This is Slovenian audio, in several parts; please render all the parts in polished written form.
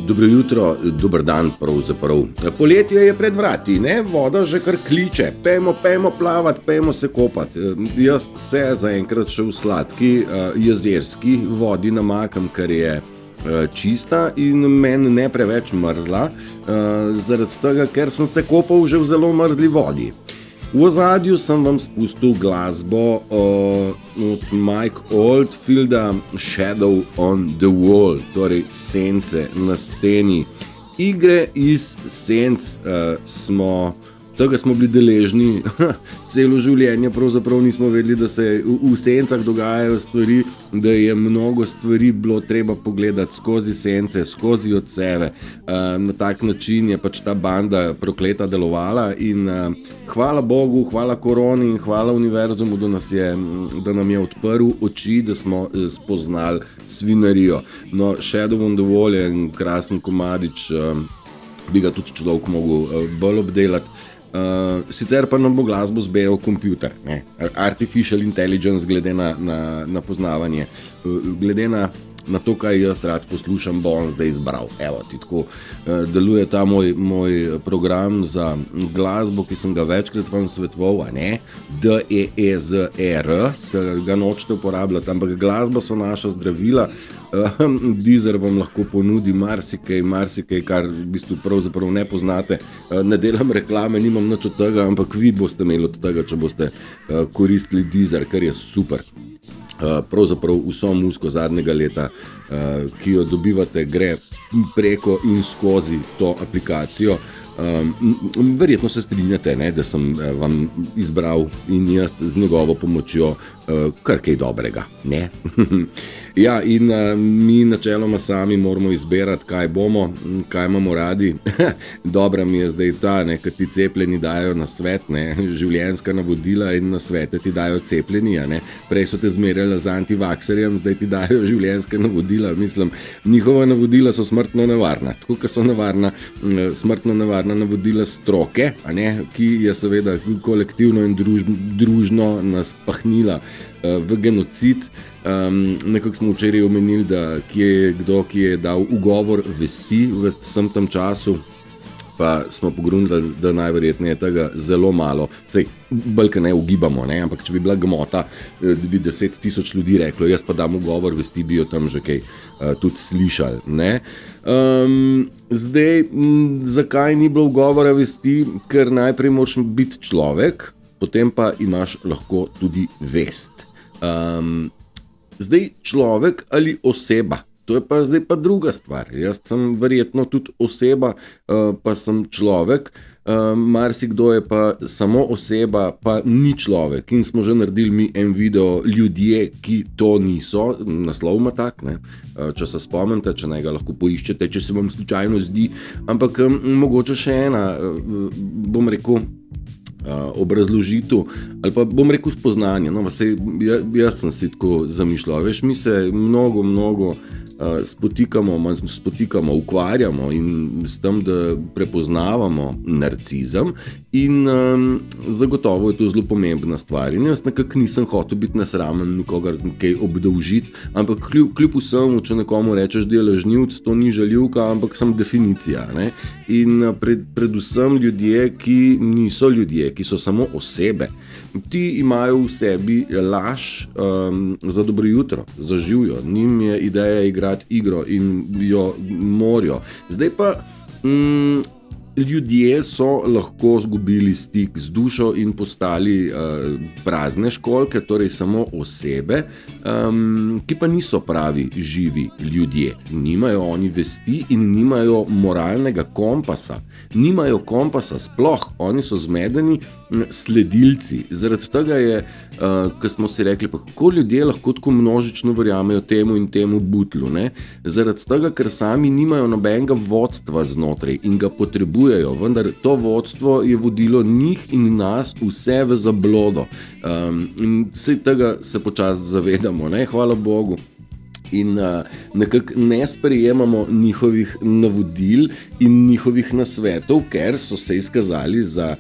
Dobro jutro, dober dan pravzaprav. Poletje je pred vrati, ne? Voda že kar kliče. Pejmo plavat, pejmo se kopat. Jaz se zaenkrat še v sladki jezerski vodi namakam, ker je čista in meni ne preveč mrzla, zaradi tega, ker sem se kopal že v zelo mrzli vodi. V ozadju sem vam spustil glasbo od Mike Oldfielda Shadow on the Wall, torej sence na steni. Igre iz senc tega smo bili deležni celo življenje, pravzaprav nismo vedeli, da se v sencah dogajajo stvari, da je mnogo stvari bilo treba pogledati skozi sence, skozi odseve. Na tak način je pač ta banda prokleta delovala in hvala Bogu, hvala koroni in hvala univerzumu, da nam je odprl oči, da smo spoznali svinarijo. No, Shadow on the Wall je en krasen komadič, bi ga tudi človek mogel bolj obdelati. Sicer pa nam bo glasbo zbejal kompjuter, ne? Artificial intelligence glede na poznavanje, glede na to, kaj jaz rad poslušam, bo on zdaj izbral. Evo ti tako deluje ta moj program za glasbo, ki sem ga večkrat vam svetoval, ne? DEEZR, ga nočete uporabljati, ampak glasba so naša zdravila. Deezer vam lahko ponudi marsikaj, kar v bistvu pravzaprav ne poznate. Ne delam reklame, nimam nič od tega, ampak vi boste imeli od tega, če boste koristili Deezer, kar je super. Pravzaprav vso muziko zadnjega leta, ki jo dobivate, gre preko in skozi to aplikacijo. Verjetno se strinjate, ne, da sem vam izbral in jaz z njegovo pomočjo kar kaj dobrega, ne? Ja, in mi načeloma sami moramo izbirati, kaj bomo, kaj imamo radi. Dobra mi je zdaj ta, ne, kad ti cepljeni dajo na svet, ne, življenjska navodila in na svete ti dajo cepljeni, ne. Prej so te zmerjali z antivakserjem, zdaj ti dajo življenjska navodila. Mislim, njihova navodila so smrtno nevarna, tako kot so smrtno nevarna navodila stroke, ne, ki je seveda kolektivno in družno nas pahnila v genocid. Nekako smo včeraj omenili, da ki je dal ugovor vesti v vsem tem času, pa smo pogrunili, da najverjetneje tega zelo malo. Sej, bolj ne ugibamo, ne? Ampak če bi bila gmota, bi 10 000 ljudi reklo, jaz pa dam ugovor vesti, bi jo tam že kaj tudi slišali, ne? Zdaj, zakaj ni bilo ugovora vesti? Ker najprej moraš biti človek, potem pa imaš lahko tudi vest. Zdaj človek ali oseba, to je pa zdaj pa druga stvar. Jaz sem verjetno tudi oseba, pa sem človek, marsikdo je pa samo oseba, pa ni človek. In smo že naredili mi en video ljudje, ki to niso, naslov ima tak, ne? Če se spomnite, če ne ga lahko poiščete, če se vam slučajno zdi, ampak mogoče še ena, bom rekel, obrazložitev ali pa bom rekel spoznanje. No, jaz sem si tako zamišljal, veš, mi se mnogo spotikamo, ukvarjamo in s tem, da prepoznavamo narcizem in zagotovo je to zelo pomembna stvar. In jaz nekako nisem hotel biti nesramen, nikogar kaj obdolžiti, ampak kljub vsemu, če nekomu rečeš, da je lažnivc, to ni žaljivka, ampak sem definicija, ne? In predvsem ljudje, ki niso ljudje, ki so samo osebe, ti imajo v sebi laž za dobro jutro, za živjo. Njim je ideja igrati igro in jo morijo. Zdaj pa ljudje so lahko zgubili stik z dušo in postali prazne školjke, torej samo osebe, ki pa niso pravi živi ljudje. Nimajo oni vesti in nimajo moralnega kompasa. Nimajo kompasa sploh, oni so zmedeni sledilci. Zaradi tega je, ko smo si rekli, pa kako ljudje lahko tako množično verjamejo temu in temu butlu, ne? Zaradi tega, ker sami nimajo nobenega vodstva znotraj in ga potrebujejo, vendar to vodstvo je vodilo njih in nas vse v zablodo. In vse tega se počasi zavedamo, ne? Hvala Bogu. In nekako ne sprejemamo njihovih navodil in njihovih nasvetov, ker so se izkazali za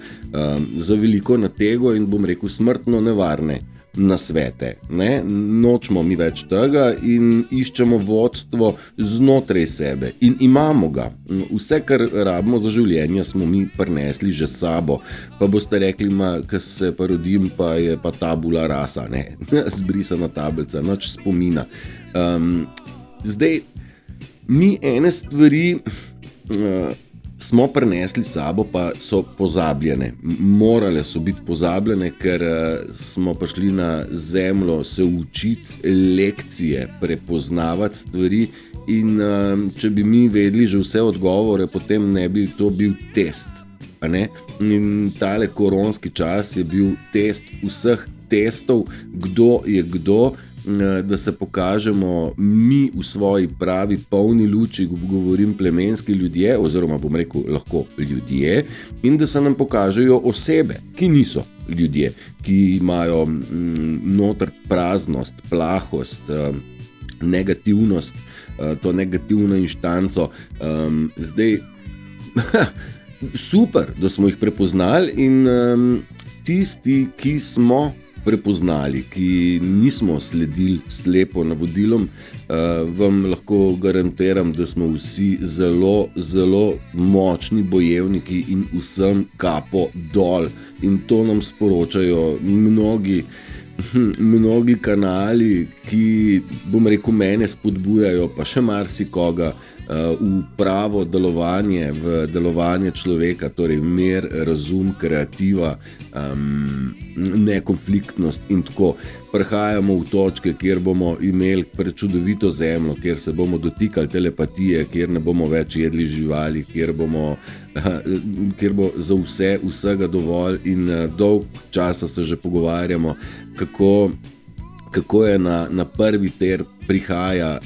veliko natego in bom rekel smrtno nevarne. nasvete, ne? Nočemo mi več tega in iščemo vodstvo znotraj sebe in imamo ga. Vse, kar rabimo za življenje, smo mi prinesli že s sabo. Pa boste rekli, ko se pa rodim, pa je pa tabula rasa, ne? Zbrisana tablica, nič spomina. Zdaj, mi ene stvari smo prinesli s sabo, pa so pozabljene. Morale so biti pozabljene, ker smo prišli na zemljo se učiti lekcije, prepoznavati stvari in če bi mi vedeli že vse odgovore, potem ne bi to bil test. A ne? In tale koronski čas je bil test vseh testov, kdo je kdo, da se pokažemo mi v svoji pravi polni luči, govorim plemenski ljudje, oziroma bom rekel lahko ljudje, in da se nam pokažejo osebe, ki niso ljudje, ki imajo noter praznost, plahost, negativnost, to negativno inštanco. Zdaj, super, da smo jih prepoznali in tisti, ki smo prepoznali, ki nismo sledili slepo navodilom, vam lahko garantiram, da smo vsi zelo, zelo močni bojevniki in vsem kapo dol. In to nam sporočajo mnogi kanali, ki, bom rekel, mene spodbujajo, pa še marsikoga v pravo delovanje, v delovanje človeka, torej mir, razum, kreativa, nekonfliktnost in tako. Prihajamo v točke, kjer bomo imeli prečudovito zemljo, kjer se bomo dotikali telepatije, kjer ne bomo več jedli živali, kjer bo za vsega dovolj in dolg časa se že pogovarjamo, kako je na prvi ter prihaja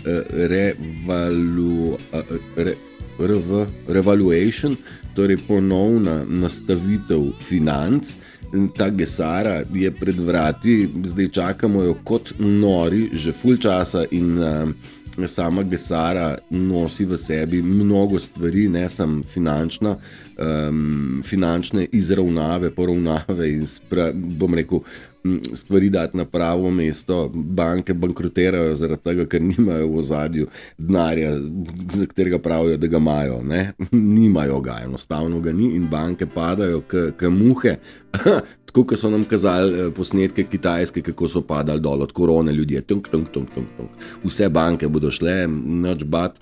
revaluation, torej ponovna nastavitev financ. Ta Gesara je pred vrati, zdaj čakamo jo kot nori že ful časa in sama Gesara nosi v sebi mnogo stvari, ne samo finančne izravnave, poravnave in bom rekel, stvari dati na pravo mesto. Banke bankrotirajo zaradi tega, ker nimajo v ozadju denarja, za katerega pravijo, da ga imajo. Ne? Nimajo ga, enostavno ga ni in banke padajo k muhe. Tako, ko so nam kazali posnetke Kitajske, kako so padali dol od korone ljudje. Tunk. Vse banke bodo šle, nič bat.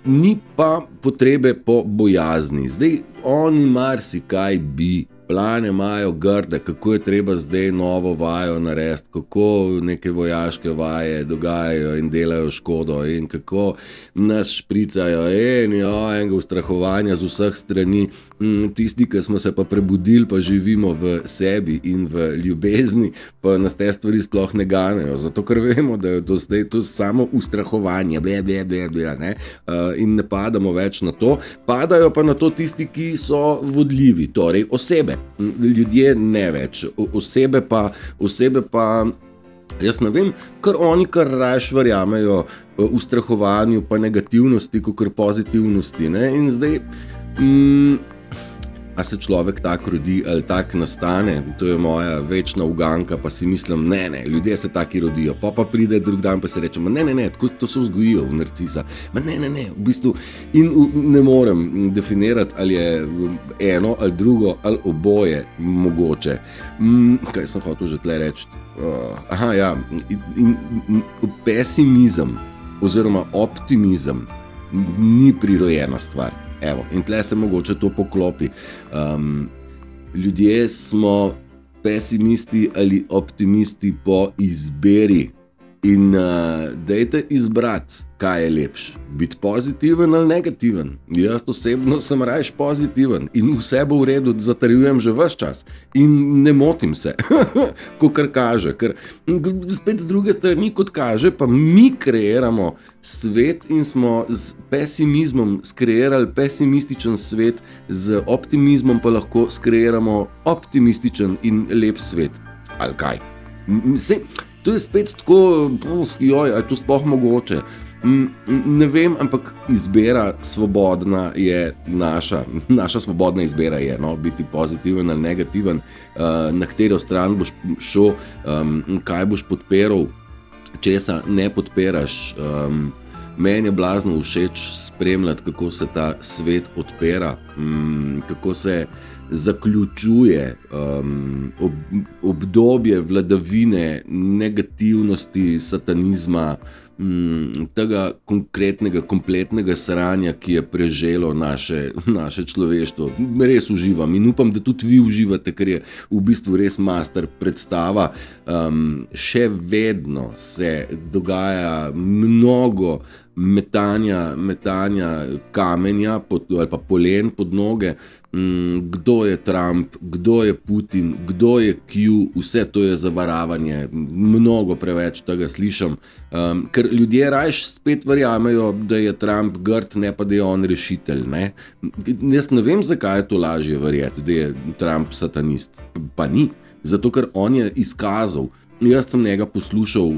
Ni pa potrebe po bojazni. Zdaj, oni marsikaj bi. Plane imajo grde, kako je treba zdaj novo vajo narediti, kako neke vojaške vaje dogajajo in delajo škodo in kako nas špricajo enega ustrahovanja z vseh strani. Tisti, ki smo se pa prebudili, pa živimo v sebi in v ljubezni, pa nas te stvari sploh ne ganejo, zato ker vemo, da je do zdaj to samo ustrahovanje, ne? In ne padamo več na to, padajo pa na to tisti, ki so vodljivi, torej osebe. Ljudje ne več, osebe pa jaz ne vem, kar oni kar rajš verjamejo v strahovanju pa negativnosti, kakor pozitivnosti, ne? In zdaj a se človek tak rodi ali tak nastane, to je moja večna uganka, pa si mislim, ne, ljudje se taki rodijo, pa pride drug dan pa se reče, ne, tako to se vzgojijo v narcisa, ne, v bistvu, in ne morem definirati, ali je eno ali drugo ali oboje mogoče. Kaj sem hotel že tle reči? Pesimizem oziroma optimizem ni prirojena stvar. Evo, in tle se mogoče to poklopi. Ljudje smo pesimisti ali optimisti po izbiri in dajte izbrati, kaj je lepše. Biti pozitiven ali negativen. Jaz osebno sem rajš pozitiven in vse bo v redu, zatrjujem že ves čas in ne motim se, kakor kaže, ker spet z druge strani, kot kaže, pa mi kreiramo svet in smo z pesimizmom skreirali pesimističen svet, z optimizmom pa lahko skreiramo optimističen in lep svet. Ali kaj? To je spet tako, a je to sploh mogoče? Ne vem, ampak izbira svobodna je naša svobodna izbira je, no, biti pozitiven ali negativen, na katero stran boš šel, kaj boš podpiral, česa ne podpiraš. Meni je blazno všeč spremljati, kako se ta svet odpira, kako se zaključuje obdobje vladavine, negativnosti, satanizma, tega konkretnega, kompletnega sranja, ki je preželo naše človeštvo. Res uživam in upam, da tudi vi uživate, ker je v bistvu res master predstava. Še vedno se dogaja mnogo metanja kamenja ali pa polen pod noge. Kdo je Trump, kdo je Putin, kdo je Q, vse to je zavaravanje, mnogo preveč tega slišam, ker ljudje rajš spet verjamejo, da je Trump grd, ne pa da je on rešitelj, ne? Jaz ne vem, zakaj je to lažje verjeti, da je Trump satanist, pa ni, zato ker on je izkazal, jaz sem njega poslušal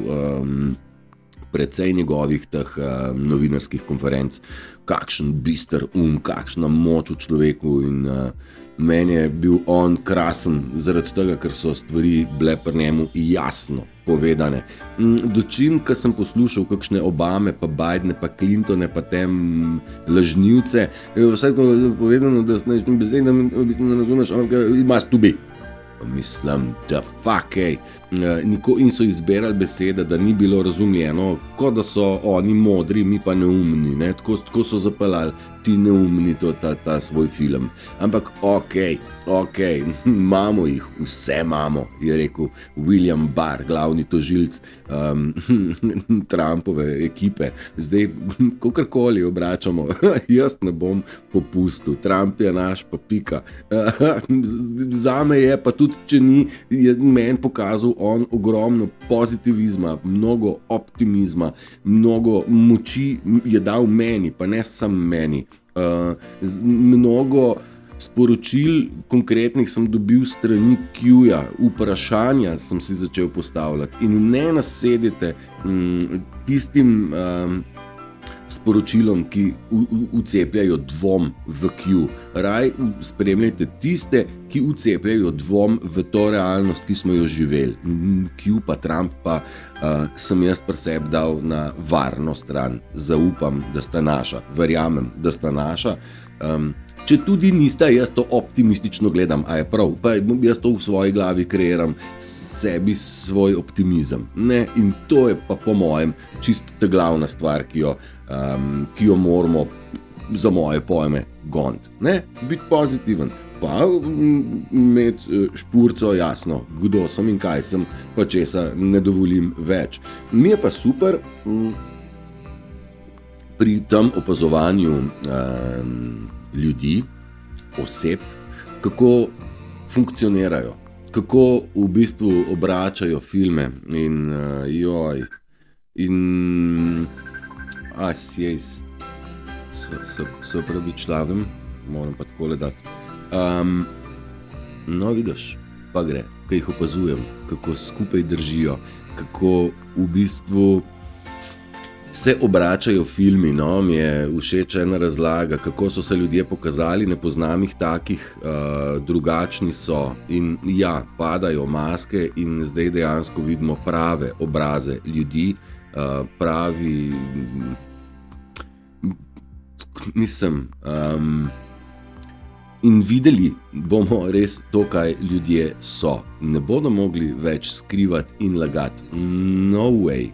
precej njegovih teh novinarskih konferenc, kakšen bister kakšna moč v človeku in meni je bil on krasen zaradi tega, ker so stvari bile pri njemu jasno povedane. Dočim, ko sem poslušal kakšne Obame, pa Bidene, pa Clintone, pa tem lažnivce, vse tako povedano, da s nečim besedem v bistvu ne razumeš, ampak imaš tu bi. Mislim, da fuck, in so izberali besede, da ni bilo razumljeno, kot da so oni modri, mi pa neumni, ne? Tako so zapeljali ti neumni ta svoj film. Ampak okej, imamo jih, vse imamo, je rekel William Barr, glavni tožilec Trumpove ekipe. Zdaj, kakorkoli obračamo, jaz ne bom popustil, Trump je naš, pa pika. Zame je, pa tudi če ni, je meni pokazal on ogromno pozitivizma, mnogo optimizma, mnogo moči je dal meni, pa ne samo meni. Mnogo sporočil konkretnih sem dobil strani Q-ja, vprašanja sem si začel postavljati in ne nasedite tistim sporočilom, ki vcepljajo dvom v Q. Raj spremljajte tiste, ki vcepljajo dvom v to realnost, ki smo jo živeli. Q pa Trump pa sem jaz pri sebi dal na varno stran. Zaupam, da sta naša. Verjamem, da sta naša. Če tudi nista, jaz to optimistično gledam, a je prav, pa jaz to v svoji glavi kreiram sebi svoj optimizem. Ne? In to je pa po mojem čisto ta glavna stvar, ki jo moramo za moje pojme goniti. Biti pozitiven, pa imeti špurco jasno, kdo sem in kaj sem, pa česa ne dovolim več. Mi je pa super pri tem opazovanju ljudi, oseb, kako funkcionirajo, kako v bistvu obračajo filme in se opravičujem, moram pa takole dati. No, vidiš, pa gre, kaj jih opazujem, kako skupaj držijo, kako v bistvu se obračajo filmi, no, mi je všeč ena razlaga, kako so se ljudje pokazali, ne poznam jih takih, drugačni so in ja, padajo maske in zdaj dejansko vidimo prave obraze ljudi, pravi, in videli bomo res to, kaj ljudje so. Ne bodo mogli več skrivati in lagati. No way.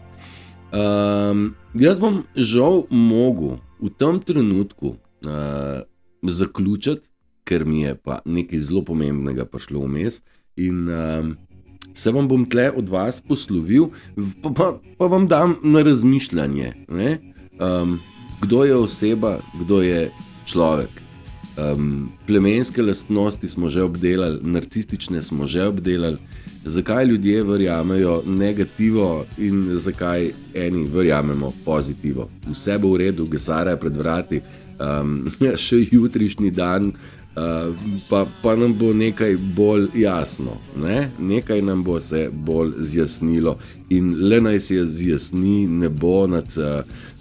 Jaz bom žal mogel v tem trenutku zaključiti, ker mi je pa nekaj zelo pomembnega prišlo vmes in se vam bom tle od vas poslovil, pa vam dam na razmišljanje, ne? Kdo je oseba, kdo je človek. Plemenske lastnosti smo že obdelali, narcistične smo že obdelali, zakaj ljudje verjamejo negativo in zakaj eni verjamemo pozitivo. Vse bo v redu, Gesara je pred vrati, še jutrišnji dan pa nam bo nekaj bolj jasno, ne? Nekaj nam bo se bolj zjasnilo in le naj se zjasni nebo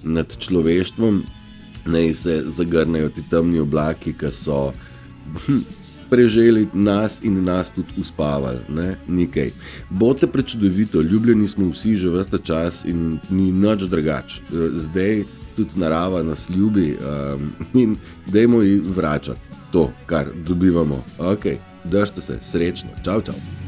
nad človeštvom, naj se zagrnejo ti temni oblaki, ki so preželi nas in nas tudi uspavali, ne? Nikaj. Bote prečudovito, ljubljeni smo vsi že ves ta čas in ni nič drugače. Zdaj tudi narava nas ljubi in dajmo ji vračati to, kar dobivamo. Ok, držite se, srečno, čau, čau.